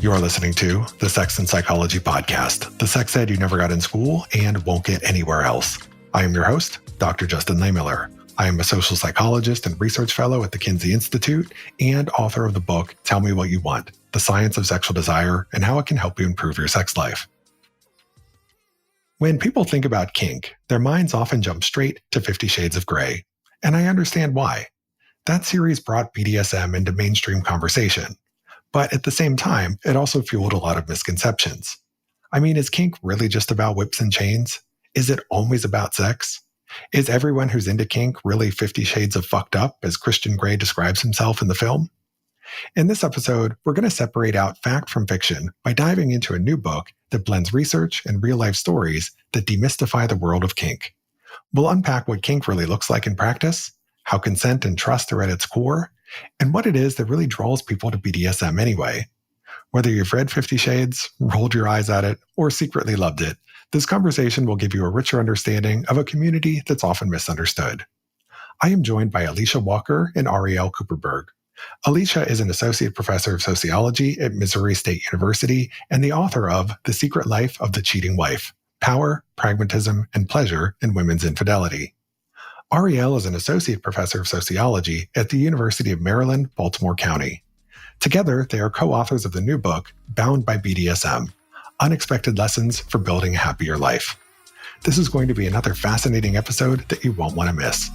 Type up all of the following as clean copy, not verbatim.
You're listening to the Sex and Psychology Podcast, the sex ed you never got in school and won't get anywhere else. I am your host, Dr. Justin Lehmiller. I am a social psychologist and research fellow at the Kinsey Institute and author of the book, Tell Me What You Want, The Science of Sexual Desire and How It Can Help You Improve Your Sex Life. When people think about kink, their minds often jump straight to 50 Shades of Grey. And I understand why. That series brought BDSM into mainstream conversation. But at the same time, it also fueled a lot of misconceptions. I mean, is kink really just about whips and chains? Is it always about sex? Is everyone who's into kink really 50 shades of fucked up, as Christian Grey describes himself in the film? In this episode, we're going to separate out fact from fiction by diving into a new book that blends research and real-life stories that demystify the world of kink. We'll unpack what kink really looks like in practice, how consent and trust are at its core, and what it is that really draws people to BDSM anyway. Whether you've read 50 Shades, rolled your eyes at it, or secretly loved it, this conversation will give you a richer understanding of a community that's often misunderstood. I am joined by Alicia Walker and Arielle Cooperberg. Alicia is an associate professor of sociology at Missouri State University and the author of The Secret Life of the Cheating Wife: Power, Pragmatism, and Pleasure in Women's Infidelity. Arielle is an associate professor of sociology at the University of Maryland, Baltimore County. Together, they are co-authors of the new book, Bound by BDSM: Unexpected Lessons for Building a Happier Life. This is going to be another fascinating episode that you won't want to miss.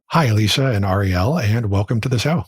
Hi, Alicia and Arielle, and welcome to the show.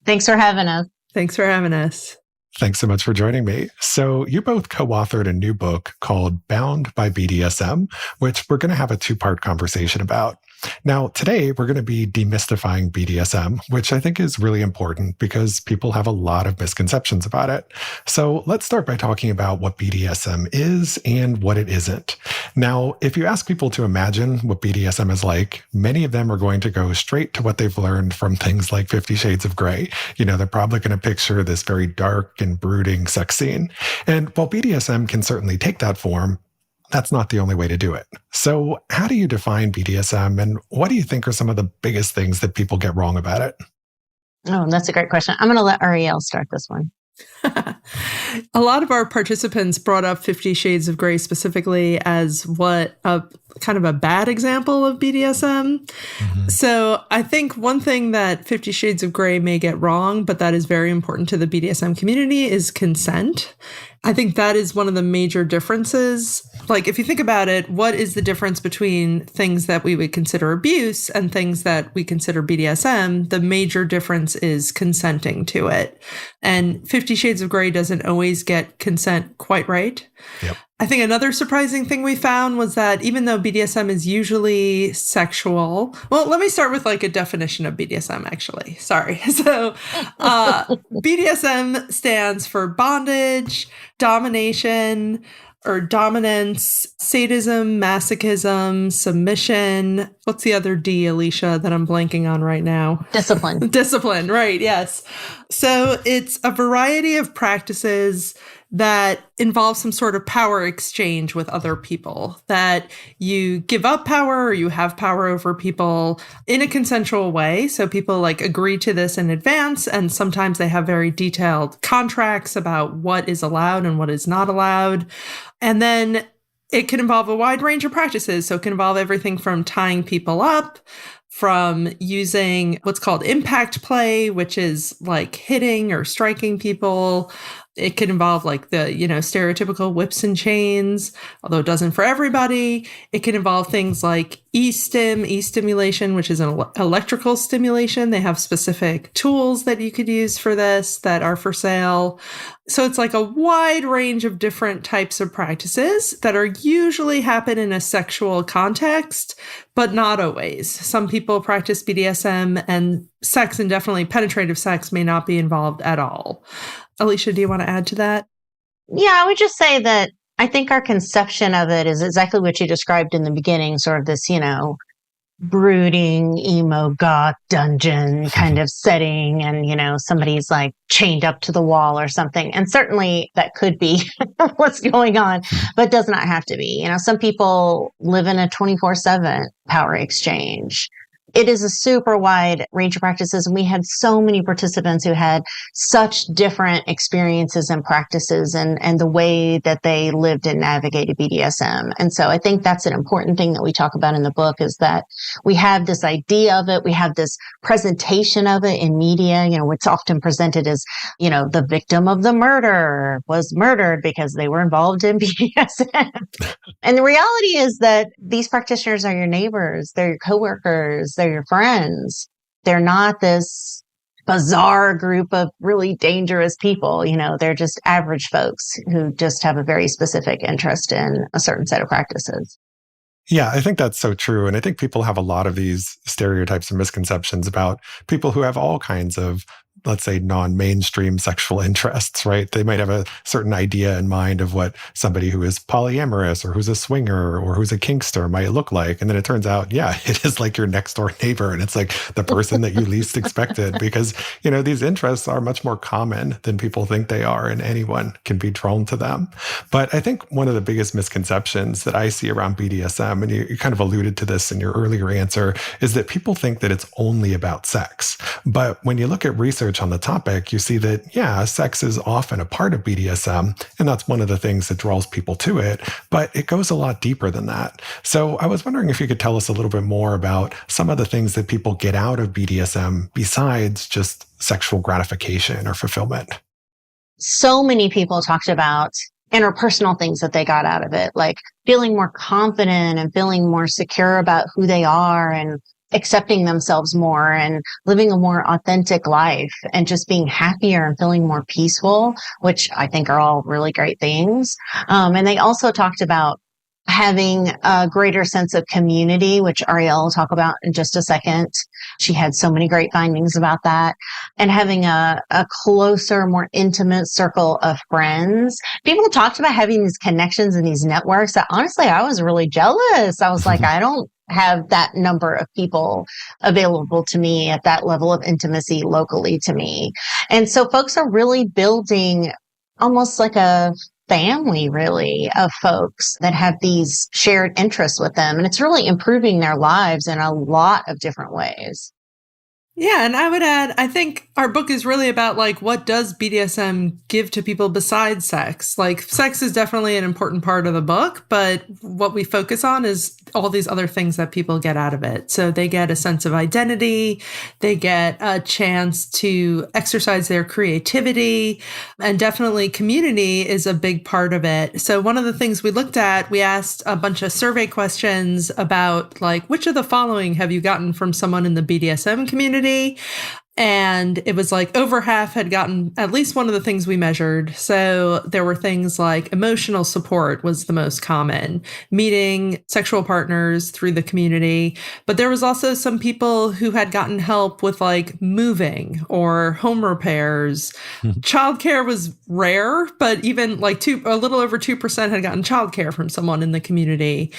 Thanks for having us. Thanks for having us. Thanks so much for joining me. So you both co-authored a new book called Bound by BDSM, which we're going to have a two-part conversation about. Now, today, we're going to be demystifying BDSM, which I think is really important because people have a lot of misconceptions about it. So let's start by talking about what BDSM is and what it isn't. Now, if you ask people to imagine what BDSM is like, many of them are going to go straight to what they've learned from things like 50 Shades of Grey. You know, they're probably going to picture this very dark and brooding sex scene. And while BDSM can certainly take that form, that's not the only way to do it. So how do you define BDSM, and what do you think are some of the biggest things that people get wrong about it? Oh, that's a great question. I'm going to let Arielle start this one. A lot of our participants brought up 50 Shades of Grey specifically as what a kind of a bad example of BDSM. Mm-hmm. So I think one thing that 50 Shades of Grey may get wrong, but that is very important to the BDSM community, is consent. I think that is one of the major differences. Like, if you think about it, what is the difference between things that we would consider abuse and things that we consider BDSM? The major difference is consenting to it. And 50 Shades of Grey doesn't always get consent quite right. Yep. I think another surprising thing we found was that even though BDSM is usually sexual, well, let me start with like a definition of BDSM, actually. Sorry. So BDSM stands for bondage, domination, or dominance, sadism, masochism, submission. What's the other D, Alicia, that I'm blanking on right now? Discipline. Discipline, right, yes. So it's a variety of practices that involve some sort of power exchange with other people, that you give up power or you have power over people in a consensual way. So people like agree to this in advance, and sometimes they have very detailed contracts about what is allowed and what is not allowed. And then it can involve a wide range of practices. So it can involve everything from tying people up, from using what's called impact play, which is like hitting or striking people. It can involve like the, stereotypical whips and chains, although it doesn't for everybody. It can involve things like e-stimulation, which is an electrical stimulation. They have specific tools that you could use for this that are for sale. So it's like a wide range of different types of practices that are usually happen in a sexual context, but not always. Some people practice BDSM and sex, and definitely penetrative sex may not be involved at all. Alicia, do you want to add to that? Yeah, I would just say that I think our conception of it is exactly what you described in the beginning, sort of this, brooding, emo, goth dungeon kind of setting. And, somebody's like chained up to the wall or something. And certainly that could be what's going on, but does not have to be. Some people live in a 24/7 power exchange. it is a super wide range of practices. And we had so many participants who had such different experiences and practices and the way that they lived and navigated BDSM. And so I think that's an important thing that we talk about in the book, is that we have this idea of it. We have this presentation of it in media. It's often presented as, the victim of the murder was murdered because they were involved in BDSM. And the reality is that these practitioners are your neighbors. They're your coworkers. They're your friends. They're not this bizarre group of really dangerous people. They're just average folks who just have a very specific interest in a certain set of practices. Yeah, I think that's so true. And I think people have a lot of these stereotypes and misconceptions about people who have all kinds of, let's say, non-mainstream sexual interests, right? They might have a certain idea in mind of what somebody who is polyamorous or who's a swinger or who's a kinkster might look like. And then it turns out, yeah, it is like your next door neighbor. And it's like the person that you least expected, because, these interests are much more common than people think they are, and anyone can be drawn to them. But I think one of the biggest misconceptions that I see around BDSM, and you kind of alluded to this in your earlier answer, is that people think that it's only about sex. But when you look at research on the topic, you see that, yeah, sex is often a part of BDSM, and that's one of the things that draws people to it, but it goes a lot deeper than that. So I was wondering if you could tell us a little bit more about some of the things that people get out of BDSM besides just sexual gratification or fulfillment. So many people talked about interpersonal things that they got out of it, like feeling more confident and feeling more secure about who they are and accepting themselves more and living a more authentic life and just being happier and feeling more peaceful, which I think are all really great things. And they also talked about having a greater sense of community, which Ariel will talk about in just a second. She had so many great findings about that. And having a closer, more intimate circle of friends. People talked about having these connections and these networks that honestly, I was really jealous. I was like, I don't have that number of people available to me at that level of intimacy locally to me. And so folks are really building almost like a family, really, of folks that have these shared interests with them. And it's really improving their lives in a lot of different ways. Yeah, and I would add, I think our book is really about, like, what does BDSM give to people besides sex? Like, sex is definitely an important part of the book, but what we focus on is all these other things that people get out of it. So they get a sense of identity, they get a chance to exercise their creativity, and definitely community is a big part of it. So one of the things we looked at, we asked a bunch of survey questions about, like, which of the following have you gotten from someone in the BDSM community? And it was like over half had gotten at least one of the things we measured. So there were things like emotional support was the most common, meeting sexual partners through the community. But there was also some people who had gotten help with, like, moving or home repairs. Childcare was rare, but even like a little over 2% had gotten childcare from someone in the community.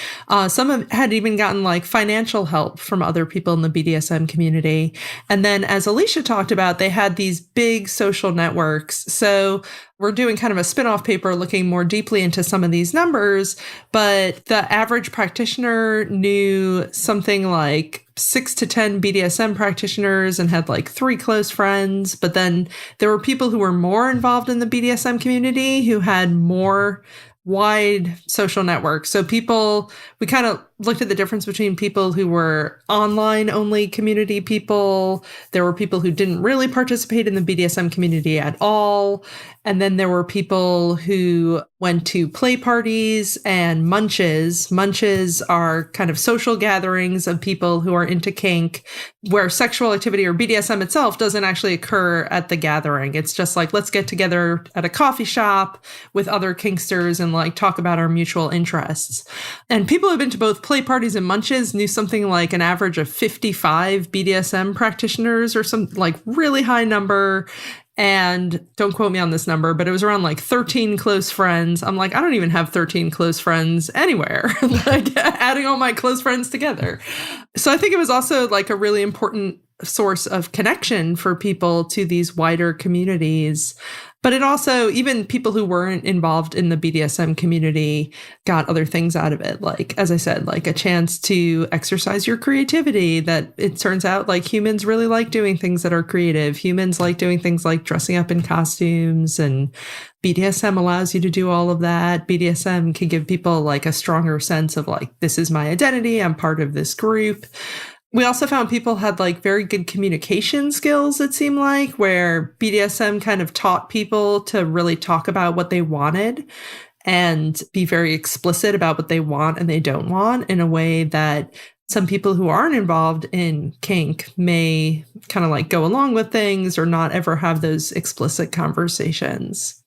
Some had even gotten, like, financial help from other people in the BDSM community. And then, as Alicia talked about, they had these big social networks. So we're doing kind of a spin-off paper looking more deeply into some of these numbers, but the average practitioner knew something like 6 to 10 BDSM practitioners and had, like, 3 close friends. But then there were people who were more involved in the BDSM community who had more wide social networks. So we kind of looked at the difference between people who were online only community people. There were people who didn't really participate in the BDSM community at all. And then there were people who went to play parties and munches. Munches are kind of social gatherings of people who are into kink, where sexual activity or BDSM itself doesn't actually occur at the gathering. It's just like, let's get together at a coffee shop with other kinksters and, like, talk about our mutual interests. And people who've been to both play parties and munches knew something like an average of 55 BDSM practitioners, or some, like, really high number. And don't quote me on this number, but it was around, like, 13 close friends. I'm like, I don't even have 13 close friends anywhere, like, adding all my close friends together. So I think it was also, like, a really important source of connection for people to these wider communities. But it also, even people who weren't involved in the BDSM community got other things out of it. Like, as I said, like a chance to exercise your creativity, that it turns out like humans really like doing things that are creative. Humans like doing things like dressing up in costumes, and BDSM allows you to do all of that. BDSM can give people like a stronger sense of like, this is my identity. I'm part of this group. We also found people had like very good communication skills, it seemed like, where BDSM kind of taught people to really talk about what they wanted and be very explicit about what they want and they don't want, in a way that some people who aren't involved in kink may kind of like go along with things or not ever have those explicit conversations.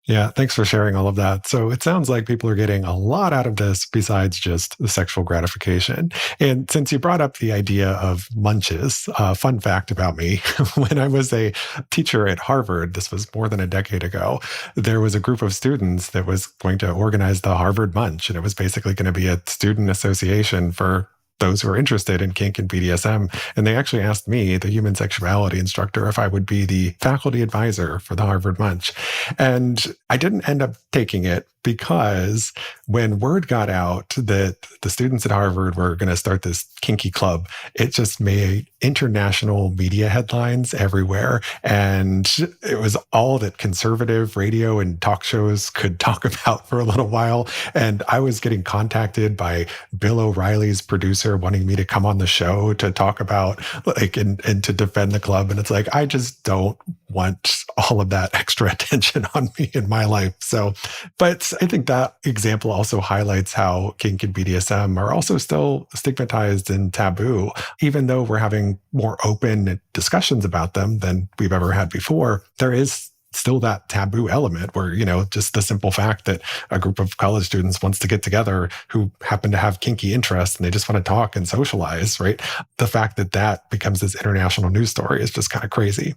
Yeah, thanks for sharing all of that. So it sounds like people are getting a lot out of this besides just the sexual gratification. And since you brought up the idea of munches, fun fact about me, when I was a teacher at Harvard, this was more than a decade ago, there was a group of students that was going to organize the Harvard Munch. And it was basically going to be a student association for those who are interested in kink and BDSM. And they actually asked me, the human sexuality instructor, if I would be the faculty advisor for the Harvard Munch. And I didn't end up taking it because when word got out that the students at Harvard were going to start this kinky club, it just made international media headlines everywhere. And it was all that conservative radio and talk shows could talk about for a little while. And I was getting contacted by Bill O'Reilly's producer wanting me to come on the show to talk about like and to defend the club. And it's like, I just don't want all of that extra attention on me in my life. So, but I think that example also highlights how kink and BDSM are also still stigmatized and taboo, even though we're having more open discussions about them than we've ever had before. There is still that taboo element where, you know, just the simple fact that a group of college students wants to get together who happen to have kinky interests and they just want to talk and socialize, right? The fact that that becomes this international news story is just kind of crazy.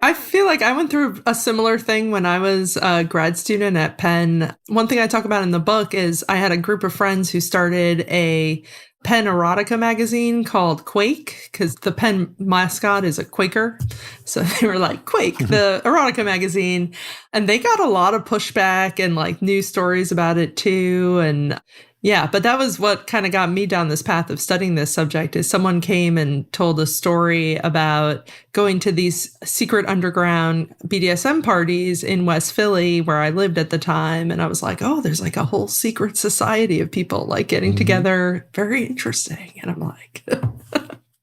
I feel like I went through a similar thing when I was a grad student at Penn. One thing I talk about in the book is I had a group of friends who started a Penn erotica magazine called Quake, because the Penn mascot is a Quaker. So they were like, Quake, the erotica magazine. And they got a lot of pushback and like news stories about it too. And yeah, but that was what kind of got me down this path of studying this subject, is someone came and told a story about going to these secret underground BDSM parties in West Philly, where I lived at the time. And I was like, oh, there's like a whole secret society of people like getting together. Very interesting. And I'm like...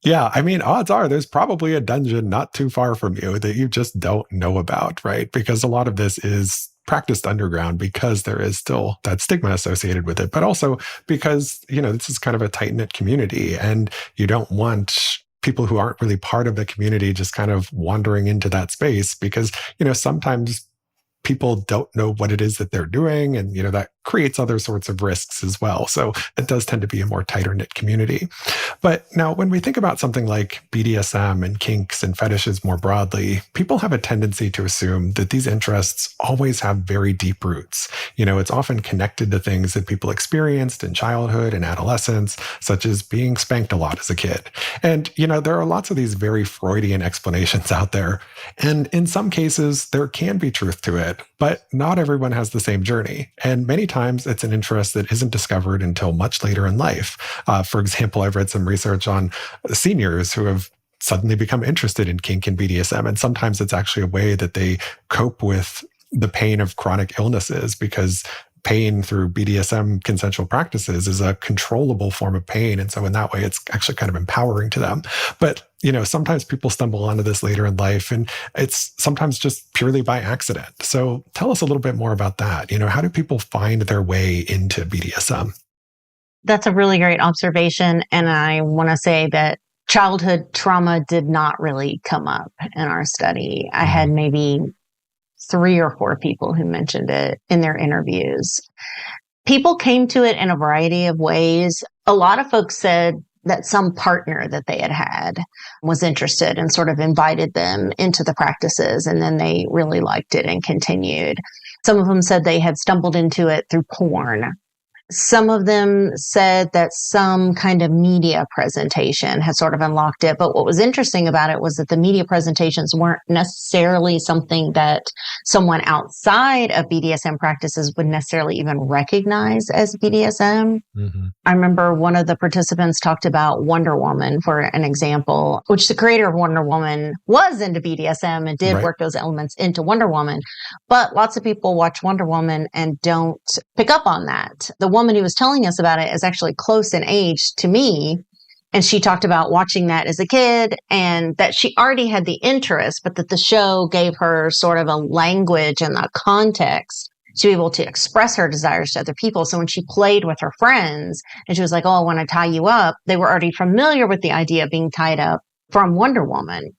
Yeah, I mean, odds are there's probably a dungeon not too far from you that you just don't know about, right? Because a lot of this is practiced underground because there is still that stigma associated with it, but also because, you know, this is kind of a tight-knit community and you don't want people who aren't really part of the community just kind of wandering into that space because, you know, sometimes people don't know what it is that they're doing. And, you know, that creates other sorts of risks as well. So it does tend to be a more tighter knit community. But now when we think about something like BDSM and kinks and fetishes more broadly, people have a tendency to assume that these interests always have very deep roots. You know, it's often connected to things that people experienced in childhood and adolescence, such as being spanked a lot as a kid. And, you know, there are lots of these very Freudian explanations out there. And in some cases, there can be truth to it, but not everyone has the same journey. And many times it's an interest that isn't discovered until much later in life. For example, I've read some research on seniors who have suddenly become interested in kink and BDSM. And sometimes it's actually a way that they cope with the pain of chronic illnesses, because pain through BDSM consensual practices is a controllable form of pain. And so in that way, it's actually kind of empowering to them. But, you know, sometimes people stumble onto this later in life, and it's sometimes just purely by accident. So tell us a little bit more about that. You know, how do people find their way into BDSM? That's a really great observation. And I want to say that childhood trauma did not really come up in our study. I had maybe 3 or 4 people who mentioned it in their interviews. People came to it in a variety of ways. A lot of folks said that some partner that they had was interested and sort of invited them into the practices, and then they really liked it and continued. Some of them said they had stumbled into it through porn. Some of them said that some kind of media presentation had sort of unlocked it. But what was interesting about it was that the media presentations weren't necessarily something that someone outside of BDSM practices would necessarily even recognize as BDSM. Mm-hmm. I remember one of the participants talked about Wonder Woman for an example, which the creator of Wonder Woman was into BDSM and did Right. work those elements into Wonder Woman. But lots of people watch Wonder Woman and don't pick up on that. The woman who was telling us about it is actually close in age to me. And she talked about watching that as a kid and that she already had the interest, but that the show gave her sort of a language and a context to be able to express her desires to other people. So when she played with her friends and she was like, oh, I want to tie you up, they were already familiar with the idea of being tied up from Wonder Woman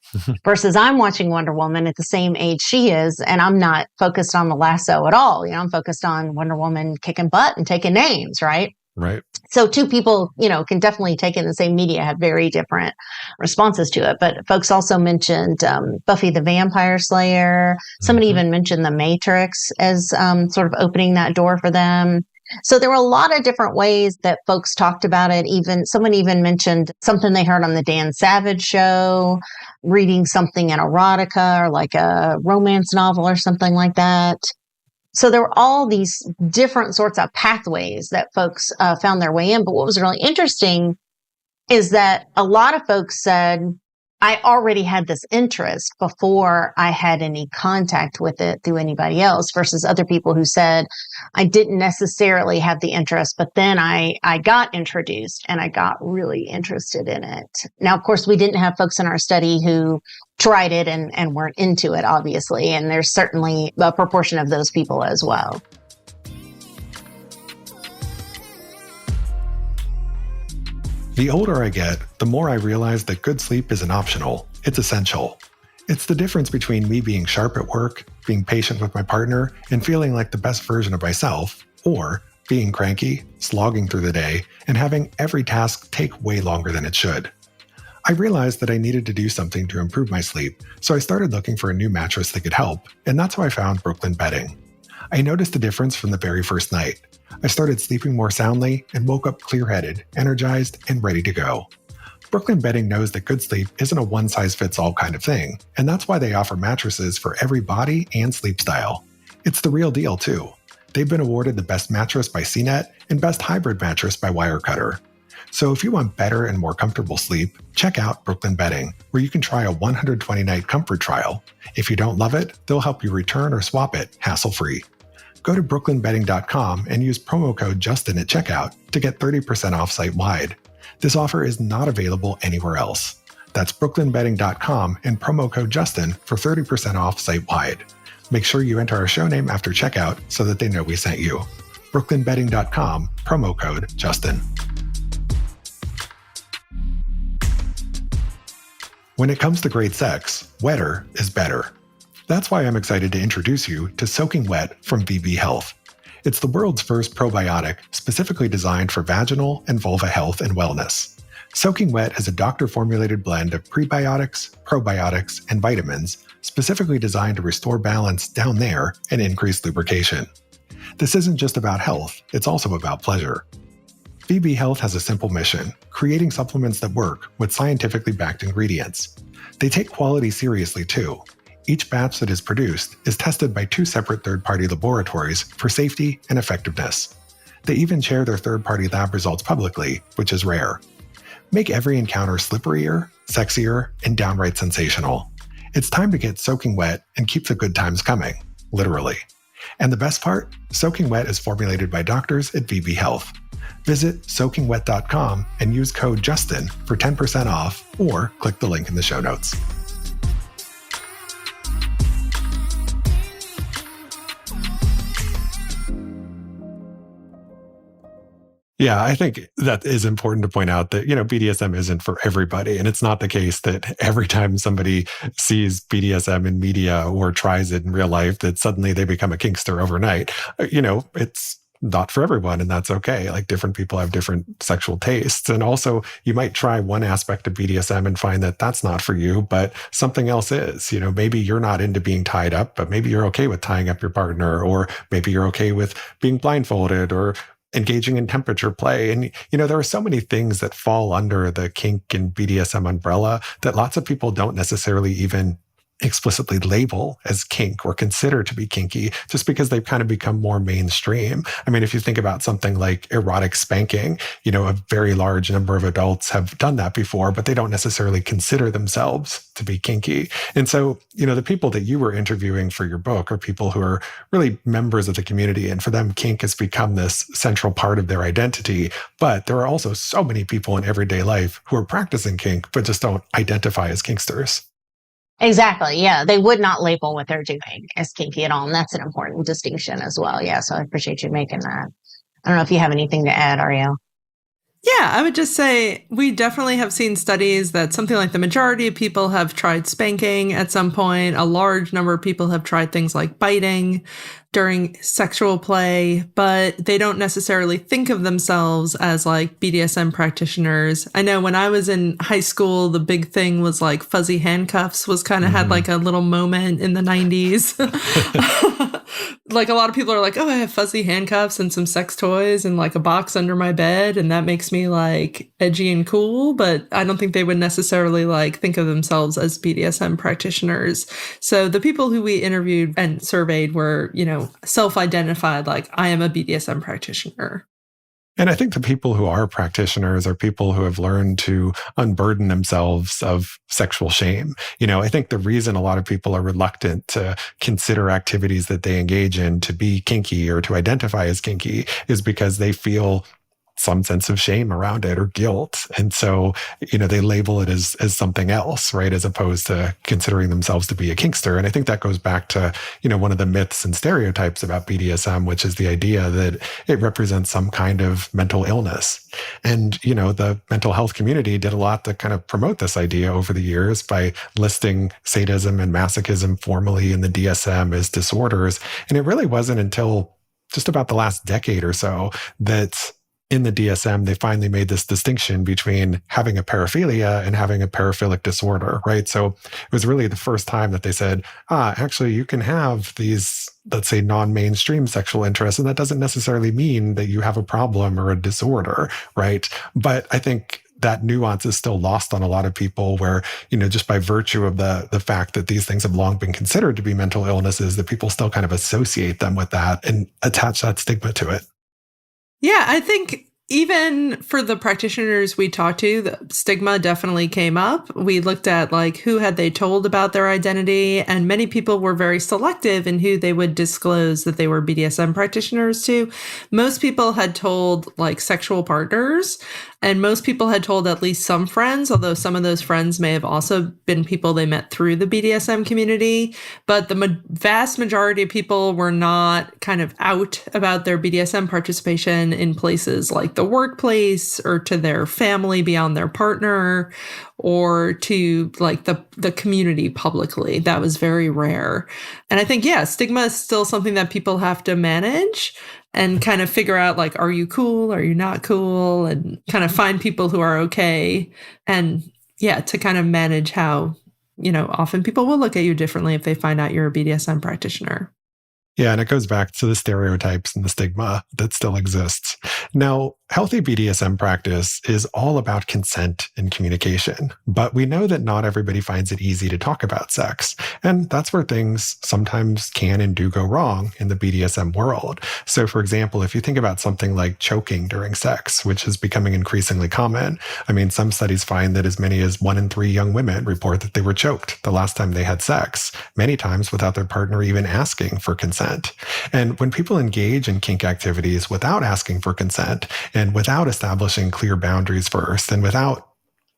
versus I'm watching Wonder Woman at the same age she is. And I'm not focused on the lasso at all. You know, I'm focused on Wonder Woman kicking butt and taking names, right? Right. So two people, you know, can definitely take in the same media, have very different responses to it. But folks also mentioned Buffy the Vampire Slayer. Somebody even mentioned The Matrix as sort of opening that door for them. So there were a lot of different ways that folks talked about it. Even someone even mentioned something they heard on the Dan Savage show, reading something in erotica or like a romance novel or something like that. So there were all these different sorts of pathways that folks found their way in. But what was really interesting is that a lot of folks said, I already had this interest before I had any contact with it through anybody else versus other people who said, I didn't necessarily have the interest, but then I got introduced and I got really interested in it. Now, of course, we didn't have folks in our study who tried it and weren't into it, obviously. And there's certainly a proportion of those people as well. The older I get, the more I realize that good sleep isn't optional. It's essential. It's the difference between me being sharp at work, being patient with my partner, and feeling like the best version of myself, or being cranky, slogging through the day, and having every task take way longer than it should. I realized that I needed to do something to improve my sleep, so I started looking for a new mattress that could help, and that's how I found Brooklyn Bedding. I noticed a difference from the very first night. I started sleeping more soundly and woke up clear-headed, energized, and ready to go. Brooklyn Bedding knows that good sleep isn't a one-size-fits-all kind of thing, and that's why they offer mattresses for every body and sleep style. It's the real deal, too. They've been awarded the Best Mattress by CNET and Best Hybrid Mattress by Wirecutter. So if you want better and more comfortable sleep, check out Brooklyn Bedding, where you can try a 120-night comfort trial. If you don't love it, they'll help you return or swap it hassle-free. Go to brooklynbedding.com and use promo code Justin at checkout to get 30% off site-wide. This offer is not available anywhere else. That's brooklynbedding.com and promo code Justin for 30% off site-wide. Make sure you enter our show name after checkout so that they know we sent you. brooklynbedding.com, promo code Justin. When it comes to great sex, wetter is better. That's why I'm excited to introduce you to Soaking Wet from VB Health. It's the world's first probiotic specifically designed for vaginal and vulva health and wellness. Soaking Wet is a doctor-formulated blend of prebiotics, probiotics, and vitamins specifically designed to restore balance down there and increase lubrication. This isn't just about health, it's also about pleasure. VB Health has a simple mission, creating supplements that work with scientifically backed ingredients. They take quality seriously too. Each batch that is produced is tested by 2 separate third-party laboratories for safety and effectiveness. They even share their third-party lab results publicly, which is rare. Make every encounter slipperier, sexier, and downright sensational. It's time to get soaking wet and keep the good times coming, literally. And the best part? Soaking Wet is formulated by doctors at VB Health. Visit soakingwet.com and use code Justin for 10% off or click the link in the show notes. Yeah, I think that is important to point out that, BDSM isn't for everybody. And it's not the case that every time somebody sees BDSM in media or tries it in real life, that suddenly they become a kinkster overnight. It's not for everyone, and that's okay. Like, different people have different sexual tastes. And also, you might try one aspect of BDSM and find that that's not for you, but something else is. Maybe you're not into being tied up, but maybe you're okay with tying up your partner, or maybe you're okay with being blindfolded, or engaging in temperature play. And, there are so many things that fall under the kink and BDSM umbrella that lots of people don't necessarily even explicitly label as kink or consider to be kinky, just because they've kind of become more mainstream. I mean, if you think about something like erotic spanking, a very large number of adults have done that before, but they don't necessarily consider themselves to be kinky. And so, the people that you were interviewing for your book are people who are really members of the community. And for them, kink has become this central part of their identity. But there are also so many people in everyday life who are practicing kink, but just don't identify as kinksters. Exactly. Yeah. They would not label what they're doing as kinky at all. And that's an important distinction as well. Yeah. So I appreciate you making that. I don't know if you have anything to add, Ariel. Yeah, I would just say we definitely have seen studies that something like the majority of people have tried spanking at some point. A large number of people have tried things like biting during sexual play, but they don't necessarily think of themselves as like BDSM practitioners. I know when I was in high school, the big thing was like fuzzy handcuffs was kind of had like a little moment in the 90s. Like a lot of people are like, oh, I have fuzzy handcuffs and some sex toys and like a box under my bed. And that makes me like edgy and cool. But I don't think they would necessarily like think of themselves as BDSM practitioners. So the people who we interviewed and surveyed were, self-identified like I am a BDSM practitioner. And I think the people who are practitioners are people who have learned to unburden themselves of sexual shame. I think the reason a lot of people are reluctant to consider activities that they engage in to be kinky or to identify as kinky is because they feel some sense of shame around it or guilt. And so, they label it as something else, right? As opposed to considering themselves to be a kinkster. And I think that goes back to, one of the myths and stereotypes about BDSM, which is the idea that it represents some kind of mental illness. And, the mental health community did a lot to kind of promote this idea over the years by listing sadism and masochism formally in the DSM as disorders. And it really wasn't until just about the last decade or so that in the DSM, they finally made this distinction between having a paraphilia and having a paraphilic disorder, right? So it was really the first time that they said, actually, you can have these, let's say, non-mainstream sexual interests, and that doesn't necessarily mean that you have a problem or a disorder, right? But I think that nuance is still lost on a lot of people where, just by virtue of the fact that these things have long been considered to be mental illnesses, that people still kind of associate them with that and attach that stigma to it. Yeah, I think even for the practitioners we talked to, the stigma definitely came up. We looked at like who had they told about their identity, and many people were very selective in who they would disclose that they were BDSM practitioners to. Most people had told like sexual partners, and most people had told at least some friends, although some of those friends may have also been people they met through the BDSM community. But the vast majority of people were not kind of out about their BDSM participation in places like the workplace or to their family beyond their partner or to like the community publicly. That was very rare. And I think, stigma is still something that people have to manage and kind of figure out like, are you cool? Are you not cool? And kind of find people who are okay. And to kind of manage how, often people will look at you differently if they find out you're a BDSM practitioner. Yeah, and it goes back to the stereotypes and the stigma that still exists. Now, healthy BDSM practice is all about consent and communication, but we know that not everybody finds it easy to talk about sex. And that's where things sometimes can and do go wrong in the BDSM world. So, for example, if you think about something like choking during sex, which is becoming increasingly common, I mean, some studies find that as many as 1 in 3 young women report that they were choked the last time they had sex, many times without their partner even asking for consent. And when people engage in kink activities without asking for consent and without establishing clear boundaries first and without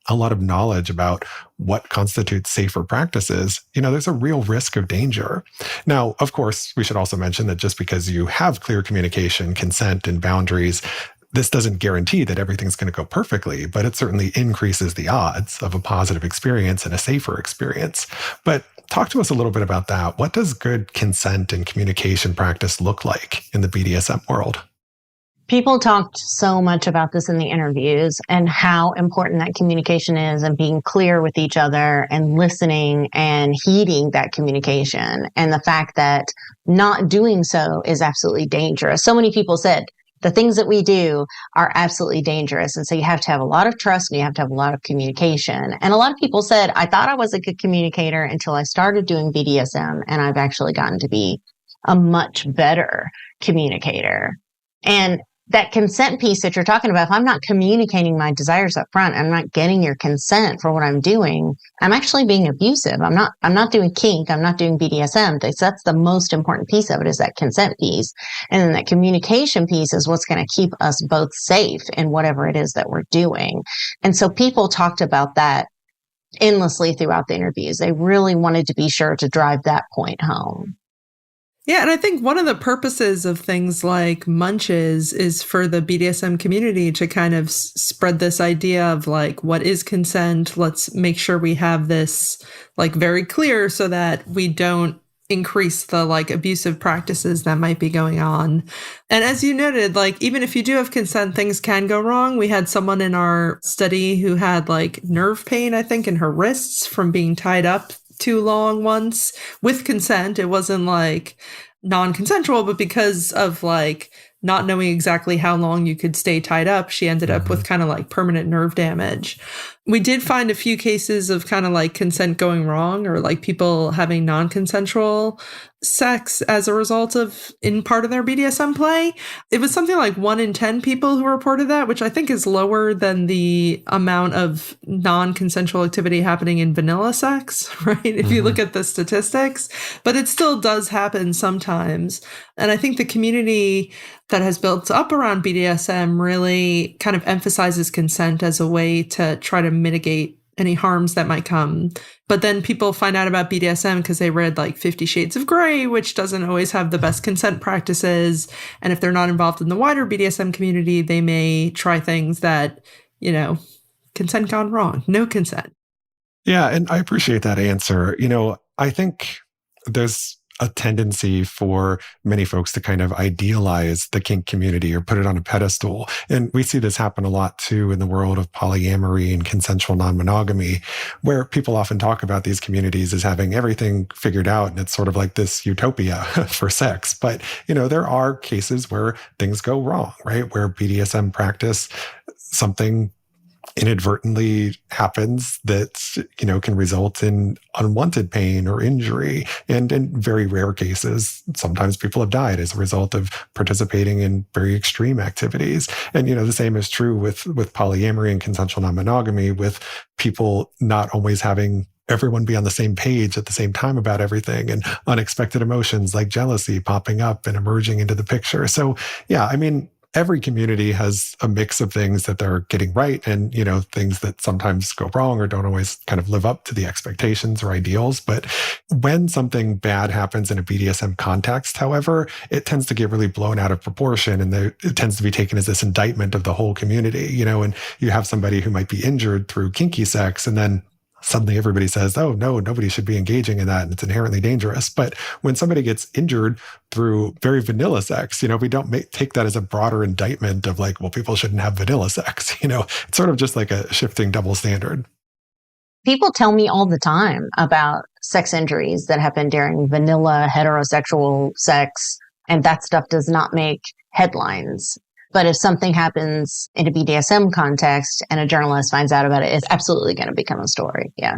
a lot of knowledge about what constitutes safer practices, there's a real risk of danger. Now, of course, we should also mention that just because you have clear communication, consent, and boundaries, this doesn't guarantee that everything's going to go perfectly, but it certainly increases the odds of a positive experience and a safer experience. But talk to us a little bit about that. What does good consent and communication practice look like in the BDSM world? People talked so much about this in the interviews and how important that communication is and being clear with each other and listening and heeding that communication. And the fact that not doing so is absolutely dangerous. So many people said, the things that we do are absolutely dangerous. And so you have to have a lot of trust and you have to have a lot of communication. And a lot of people said, I thought I was a good communicator until I started doing BDSM, and I've actually gotten to be a much better communicator. And that consent piece that you're talking about, if I'm not communicating my desires up front, I'm not getting your consent for what I'm doing, I'm actually being abusive. I'm not doing kink. I'm not doing BDSM. That's the most important piece of it, is that consent piece. And then that communication piece is what's going to keep us both safe in whatever it is that we're doing. And so people talked about that endlessly throughout the interviews. They really wanted to be sure to drive that point home. Yeah, and I think one of the purposes of things like munches is for the BDSM community to kind of spread this idea of like, what is consent? Let's make sure we have this like very clear so that we don't increase the like abusive practices that might be going on. And as you noted, like even if you do have consent, things can go wrong. We had someone in our study who had like nerve pain, I think, in her wrists from being tied up too long once with consent. It wasn't like non-consensual, but because of like not knowing exactly how long you could stay tied up, she ended up with kind of like permanent nerve damage. We did find a few cases of kind of like consent going wrong, or like people having non-consensual sex as a result of in part of their BDSM play. It was something like 1 in 10 people who reported that, which I think is lower than the amount of non-consensual activity happening in vanilla sex, right? If you look at the statistics, but it still does happen sometimes. And I think the community that has built up around BDSM really kind of emphasizes consent as a way to try to mitigate any harms that might come. But then people find out about BDSM because they read like 50 Shades of Grey, which doesn't always have the best consent practices. And if they're not involved in the wider BDSM community, they may try things that, you know, consent gone wrong, no consent. Yeah, and I appreciate that answer. I think there's a tendency for many folks to kind of idealize the kink community or put it on a pedestal. And we see this happen a lot too in the world of polyamory and consensual non-monogamy, where people often talk about these communities as having everything figured out. And it's sort of like this utopia for sex. But, there are cases where things go wrong, right? Where BDSM practice, something inadvertently happens that, can result in unwanted pain or injury. And in very rare cases, sometimes people have died as a result of participating in very extreme activities. And, the same is true with polyamory and consensual non-monogamy, with people not always having everyone be on the same page at the same time about everything, and unexpected emotions like jealousy popping up and emerging into the picture. So, yeah, every community has a mix of things that they're getting right and, things that sometimes go wrong or don't always kind of live up to the expectations or ideals. But when something bad happens in a BDSM context, however, it tends to get really blown out of proportion, and it tends to be taken as this indictment of the whole community, and you have somebody who might be injured through kinky sex, and then suddenly everybody says, oh, no, nobody should be engaging in that, and it's inherently dangerous. But when somebody gets injured through very vanilla sex, we don't take that as a broader indictment of like, well, people shouldn't have vanilla sex. It's sort of just like a shifting double standard. People tell me all the time about sex injuries that happen during vanilla heterosexual sex, and that stuff does not make headlines. But if something happens in a BDSM context and a journalist finds out about it, it's absolutely going to become a story. Yeah.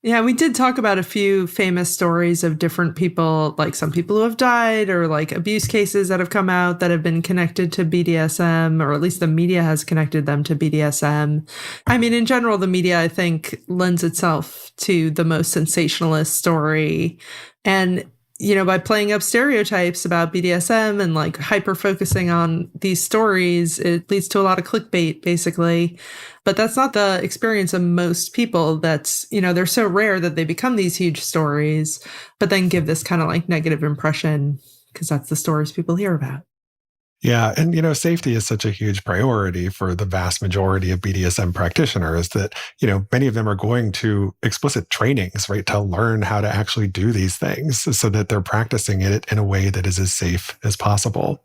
Yeah, we did talk about a few famous stories of different people, like some people who have died, or like abuse cases that have come out that have been connected to BDSM, or at least the media has connected them to BDSM. In general, the media, I think, lends itself to the most sensationalist story. And by playing up stereotypes about BDSM and like hyper focusing on these stories, it leads to a lot of clickbait, basically. But that's not the experience of most people. That's, they're so rare that they become these huge stories, but then give this kind of like negative impression because that's the stories people hear about. Yeah. And, safety is such a huge priority for the vast majority of BDSM practitioners that, many of them are going to explicit trainings, right, to learn how to actually do these things so that they're practicing it in a way that is as safe as possible.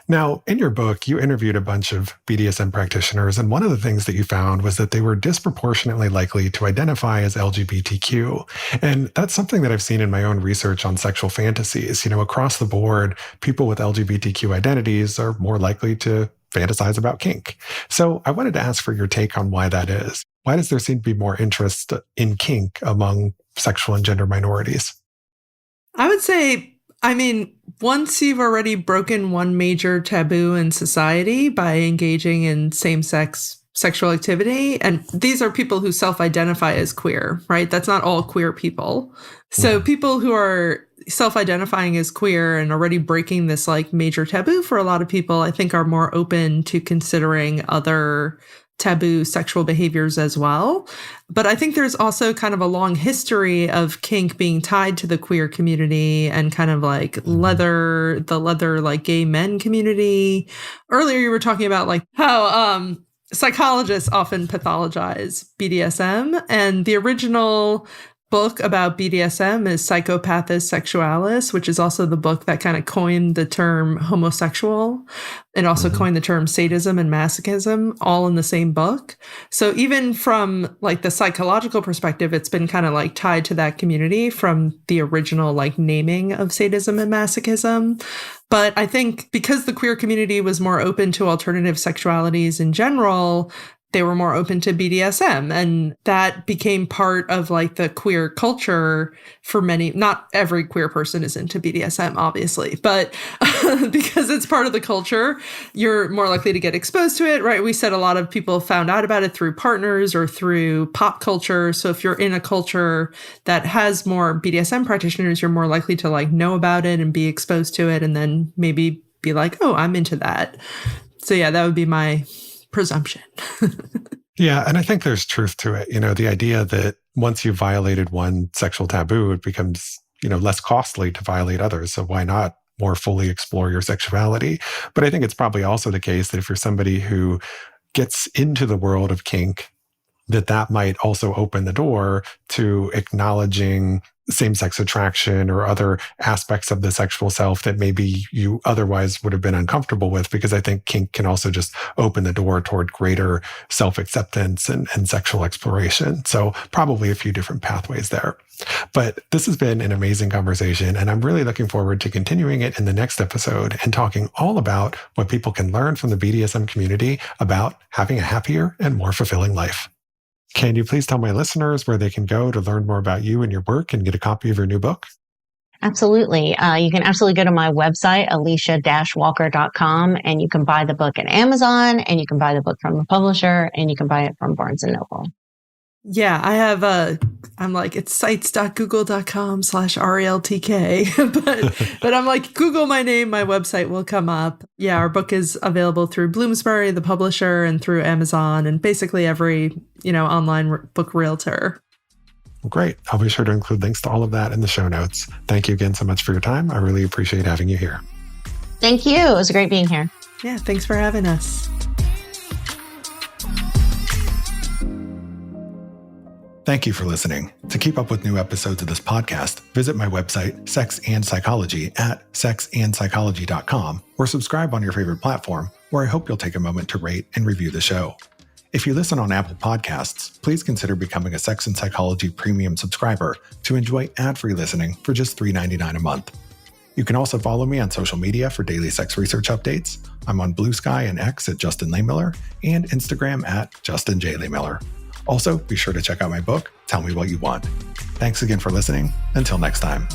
Now, in your book, you interviewed a bunch of BDSM practitioners, and one of the things that you found was that they were disproportionately likely to identify as LGBTQ. And that's something that I've seen in my own research on sexual fantasies. Across the board, people with LGBTQ identities are more likely to fantasize about kink. So I wanted to ask for your take on why that is. Why does there seem to be more interest in kink among sexual and gender minorities? I would say, once you've already broken one major taboo in society by engaging in same-sex sexual activity, and these are people who self-identify as queer, right? That's not all queer people. So people who are self-identifying as queer and already breaking this major taboo for a lot of people, I think are more open to considering other taboo sexual behaviors as well. But I think there's also kind of a long history of kink being tied to the queer community and kind of the leather gay men community. Earlier you were talking about how psychologists often pathologize BDSM, and the original book about BDSM is Psychopathus Sexualis, which is also the book that kind of coined the term homosexual and also coined the term sadism and masochism, all in the same book. So even from the psychological perspective, it's been kind of tied to that community from the original naming of sadism and masochism. But I think because the queer community was more open to alternative sexualities in general, they were more open to BDSM, and that became part of the queer culture for many. Not every queer person is into BDSM, obviously, but because it's part of the culture, you're more likely to get exposed to it, right? We said a lot of people found out about it through partners or through pop culture. So if you're in a culture that has more BDSM practitioners, you're more likely to know about it and be exposed to it, and then maybe be oh, I'm into that. So yeah, that would be my presumption. Yeah. And I think there's truth to it. The idea that once you've violated one sexual taboo, it becomes, less costly to violate others. So why not more fully explore your sexuality? But I think it's probably also the case that if you're somebody who gets into the world of kink, that might also open the door to acknowledging same-sex attraction or other aspects of the sexual self that maybe you otherwise would have been uncomfortable with, because I think kink can also just open the door toward greater self-acceptance and sexual exploration. So probably a few different pathways there. But this has been an amazing conversation, and I'm really looking forward to continuing it in the next episode and talking all about what people can learn from the BDSM community about having a happier and more fulfilling life. Can you please tell my listeners where they can go to learn more about you and your work and get a copy of your new book? Absolutely. You can absolutely go to my website, alicia-walker.com, and you can buy the book at Amazon, and you can buy the book from the publisher, and you can buy it from Barnes & Noble. Yeah, I have it's sites.google.com/RELTK, but I'm Google my name, my website will come up. Yeah, our book is available through Bloomsbury, the publisher, and through Amazon, and basically every, online book realtor. Well, great. I'll be sure to include links to all of that in the show notes. Thank you again so much for your time. I really appreciate having you here. Thank you. It was great being here. Yeah, thanks for having us. Thank you for listening. To keep up with new episodes of this podcast, visit my website, Sex and Psychology, at sexandpsychology.com, or subscribe on your favorite platform, where I hope you'll take a moment to rate and review the show. If you listen on Apple Podcasts, please consider becoming a Sex and Psychology Premium subscriber to enjoy ad-free listening for just $3.99 a month. You can also follow me on social media for daily sex research updates. I'm on Blue Sky and X at Justin Lehmiller, and Instagram at Justin J. Lehmiller. Also, be sure to check out my book, Tell Me What You Want. Thanks again for listening. Until next time.